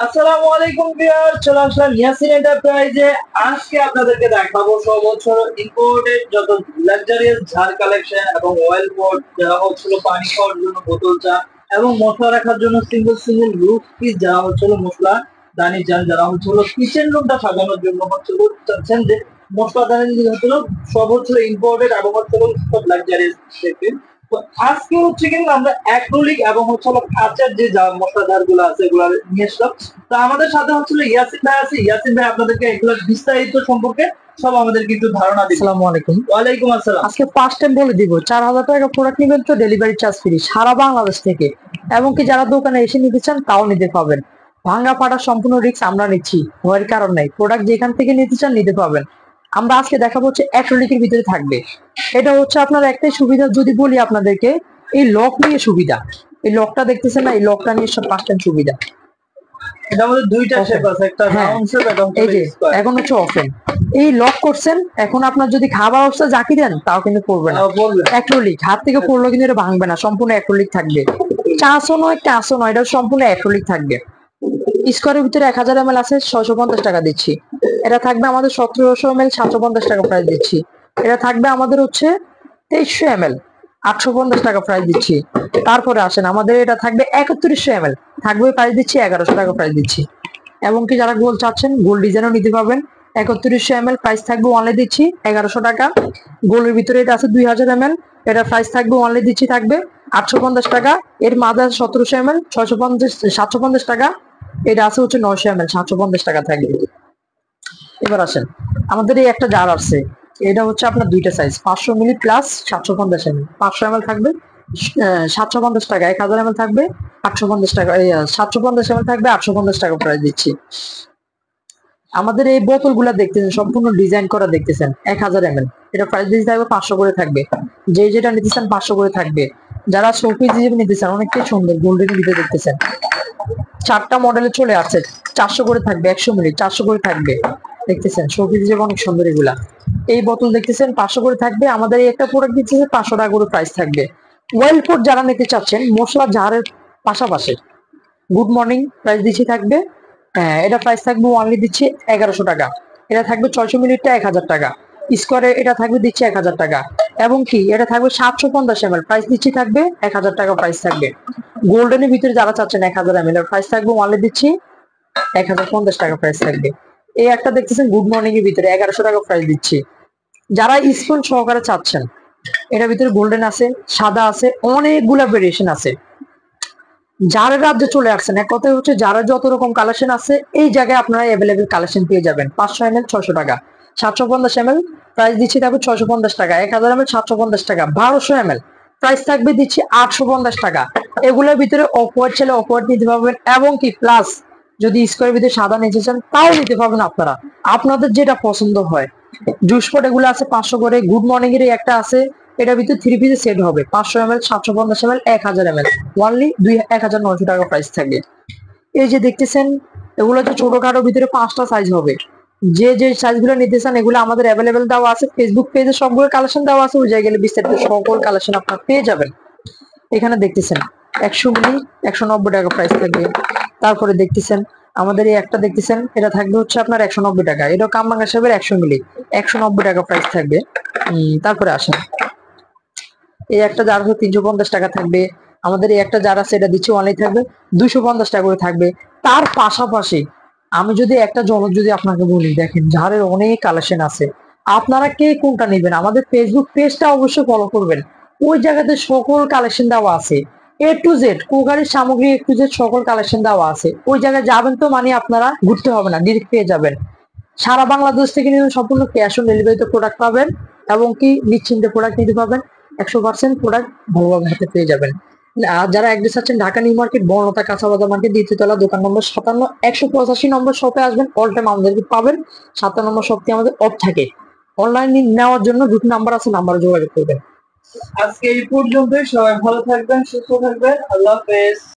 আসসালামু আলাইকুম ভিউয়ার, চলে আসলাম ইয়াসিন এন্টারপ্রাইজে। আজকে আপনাদেরকে দেখাবো সব হচ্ছে ইম্পোর্টেড যত লাক্সারিয়াস ঝাড় কালেকশন এবং অয়েল পট, যারা হচ্ছিল পানি খাওয়ার জন্য বোতল চা এবং মশলা রাখার জন্য সিঙ্গেল সিঙ্গেল রুফ পিস, যারা হচ্ছিল মশলা দানি চান, যারা হচ্ছিল কিচেন রুমটা সাজানোর জন্য হচ্ছিল চাচ্ছেন যে মশলা দানি হচ্ছিল সব হচ্ছিল ইম্পোর্টেড এবং হচ্ছিল সব লাক্সারিয়াস টাইপের। তো আজকে হচ্ছে কিন্তু আমরা অ্যাক্রিলিক এবং হচ্ছে কাঁচের যে মশলাদার গুলো আছে এগুলো নিয়ে আসলাম। তো আমাদের সাথে হচ্ছিল ইয়াসিন ভাই আছে। ইয়াসিন ভাই আপনাদেরকে এগুলোর বিস্তারিত সম্পর্কে সব আমাদেরকে একটু ধারণা দিবেন। আসসালামু আলাইকুম। ওয়ালাইকুম আসসালাম। আজকে ফার্স্ট টাইম বলে দিব 4000 টাকা প্রোডাক্ট নিবেন তো ডেলিভারি চার্জ ফ্রি সারা বাংলাদেশ থেকে, এবং কি যারা দোকানে এসে নিতে চান তাও নিতে পাবেন। ভাঙা ফাটা সম্পূর্ণ রিস্ক আমরা নিচ্ছি, ভয়ের কারণ নাই। প্রোডাক্ট যেখান থেকে নিতে চান নিতে পাবেন। আমরা আজকে দেখাবো হচ্ছে অ্যাক্রিলিকের ভিতরে থাকবে। এটা হচ্ছে আপনার একটাই সুবিধা, যদি বলি আপনাদেরকে এই লক নিয়ে সুবিধা। এই লকটা দেখতেছেন না, এই লকটা নিয়ে সব ফার্স্ট টাইম সুবিধা। এটা আমাদের দুইটা শেপ আছে, একটা রাউন্ড শেপ এবং এই যে এখন হচ্ছে ওপেন, এই লক করছেন। এখন আপনার যদি খাবার অবস্থা জাকি দেন তাও কিন্তু পড়বে না। অ্যাক্রিলিক হাত থেকে পড়লো কিন্তু এটা ভাঙবে না, সম্পূর্ণ অ্যাক্রিলিক থাকবে। চাষও নয় কাঁচও নয়, এটা সম্পূর্ণ অ্যাক্রিলিক থাকবে। স্কোয়ারের ভিতরে 1000 ml আছে, 650 টাকা দিচ্ছি। এটা থাকবে আমাদের 1700 ml, 750 টাকা প্রাইস দিচ্ছি। এটা থাকবে আমাদের হচ্ছে 2300 ml, 850 টাকা প্রাইস দিচ্ছি। তারপরে আসেন আমাদের এটা থাকবে 3100 ml, থাকবে প্রাইস দিচ্ছি 1100 টাকা প্রাইস দিচ্ছি। এবং কি যারা গোল চাচ্ছেন গোল ডিজাইনও নিতে পারবেন। 3100 ml প্রাইস থাকবে অনলি দিচ্ছি 1100 টাকা। গোলের ভিতরে এটা আছে 2000 ml, এটা প্রাইস থাকবে অনলি দিচ্ছি থাকবে 850 টাকা। এর মাঝে 1700 ml 650 750 টাকা। এটা আছে হচ্ছে 900 ml 750 টাকা থাকবে। এবার আসেন আমাদের এই একটা জার আছে, এটা হচ্ছে আপনার দুইটা সাইজ 500 মিলি প্লাস 750 ml। 500 ml থাকবে 750 টাকা, 1000 ml থাকবে 850 টাকা, 750 ml থাকবে 850 টাকা প্রাইস দিচ্ছি। আমাদের এই বোতল গুলা দেখতেছেন সম্পূর্ণ ডিজাইন করা, দেখতেছেন 1000 ml, এটা প্রাইস দিতে থাকবে 500 করে থাকবে। যে যেটা নিতেছেন 500 করে থাকবে। যারা শোপিস হিসেবে নিতেছেন অনেকটাই সুন্দর গোল্ডেন ভিতরে দেখতেছেন, 4টা মডেলে চলে আসছে। 400 করে থাকবে, 100 মিলি 400 করে থাকবে, দেখতেছেন শোপিস হিসেবে অনেক সুন্দর এগুলা। এই বোতল দেখতেছেন 500 করে থাকবে। আমাদের এই একটা প্রোডাক্ট দিতেছে 500 টাকা করে প্রাইস থাকবে। ওয়েল ফুড যারা নিতে চাচ্ছেন মশলা জারের পাশাপাশি, গুড মর্নিং প্রাইস দিচ্ছি থাকবে। এটা প্রাইস থাকবে অনলি দিচ্ছি 1100 টাকা। এটা থাকবে 600 মিলিটা 1000 টাকা। স্কোয়ারে এটা থাকবে দিচ্ছি 1000 টাকা। এবং কি এটা থাকবে 750 ml, প্রাইস দিচ্ছি থাকবে 1000 টাকা প্রাইস থাকবে। গোল্ডেনের ভিতরে যারা চাচ্ছেন 1000 ml এর প্রাইস থাকবে অনলি দিচ্ছি 1050 টাকা প্রাইস থাকবে। এই একটা দেখতেছেন গুড মর্নিং এর ভিতরে 1100 টাকা প্রাইস দিচ্ছি। যারা স্পুন সহকারে চাচ্ছেন, এটার ভিতরে গোল্ডেন আছে, সাদা আছে, অনেকগুলা ভেরিয়েশন আছে। যারের রাজ্যে চলে আসছেন, এক কথায় হচ্ছে যারা যত রকম কালেকশন আছে এই জায়গায় আপনারা অ্যাভেলেবেল কালেকশন পেয়ে যাবেন। 500 ml 600 টাকা, 750 ml প্রাইস দিচ্ছি থাকবে 650 টাকা, 1000 ml 750 টাকা, 1200 ml প্রাইস থাকবে দিচ্ছি 850 টাকা। এগুলোর ভিতরে অফওয়ার্ড ছেলে অফওয়ার্ড নিতে পারবেন, এবং কি প্লাস যদি স্কোয়ারের ভিতরে সাদা নিতে চান তাও নিতে পারবেন আপনারা, আপনাদের যেটা পছন্দ হয়। জুস পট এগুলো আছে 500 করে। গুড মর্নিং এর একটা আছে, এটার ভিতরে 3 পিসের সেট হবে 500 ml 750 ml 1000 ml, ওনলি 1900 টাকা প্রাইস থাকবে। এই যে দেখতেছেন এগুলো হচ্ছে ছোটখাটো ভিতরে 5টা সাইজ হবে। যে যে সাইজগুলো নিতে চান এগুলো আমাদের অ্যাভেলেবেল দেওয়া আছে, ফেসবুক পেজে সবগুলো কালেকশন দেওয়া আছে, ওই জায়গায় গেলে বিস্তারিত সকল কালেকশন আপনারা পেয়ে যাবেন। এখানে দেখতেছেন 100 মিলি 190 টাকা প্রাইস থাকবে। তারপরে দেখতেছেন আমাদের এই একটা দেখতেছেন, এটা থাকবে হচ্ছে আপনার 190 টাকা। এটা কামরাঙ্গা সাহেবের 100 মিলি 190 টাকা প্রাইস থাকবে। তারপরে আসেন এই একটা জার হচ্ছে 350 টাকা থাকবে। আমাদের এই একটা জার আছে, এটা দিচ্ছি অনলি থাকবে 250 টাকা করে থাকবে। তার পাশাপাশি আমি যদি একটা জনক যদি আপনাকে বলি, দেখেন জারের অনেক কালেকশন আছে, আপনারা কে কোনটা নেবেন আমাদের ফেসবুক পেজটা অবশ্যই ফলো করবেন। ওই জায়গাতে সকল কালেকশন দেওয়া আছে, এ টু জেড কুকারের সামগ্রী এ টু জেড সকল কালেকশন দেওয়া আছে। ওই জায়গায় যাবেন তো মানে আপনারা ঘুরতে হবে না, ডিরেক্ট পেয়ে যাবেন। সারা বাংলাদেশ থেকে নিয়ে সম্পূর্ণ ক্যাশ অন ডেলিভারিতে প্রোডাক্ট পাবেন, এবং কি নিশ্চিন্তে প্রোডাক্ট নিতে পারবেন। 100% প্রোডাক্ট ভালোভাবে হাতে পেয়ে যাবেন। আর যারা অ্যাড্রেস আছেন ঢাকা নিউ মার্কেট, বনলতা কাঁচাবাজার মার্কেট, দ্বিতীয়তলা, দোকান নম্বর 57, 185 নম্বর শপে আসবেন। অল টাইম আমাদেরকে পাবেন। 7 নম্বর শপটি আমাদের অফ থাকে। অনলাইন নেওয়ার জন্য দুটো নাম্বার আছে, নাম্বারে যোগাযোগ করবেন। আজকে এই পর্যন্তই। সবাই ভালো থাকবেন, সুস্থ থাকবেন। আল্লাহ হাফেজ।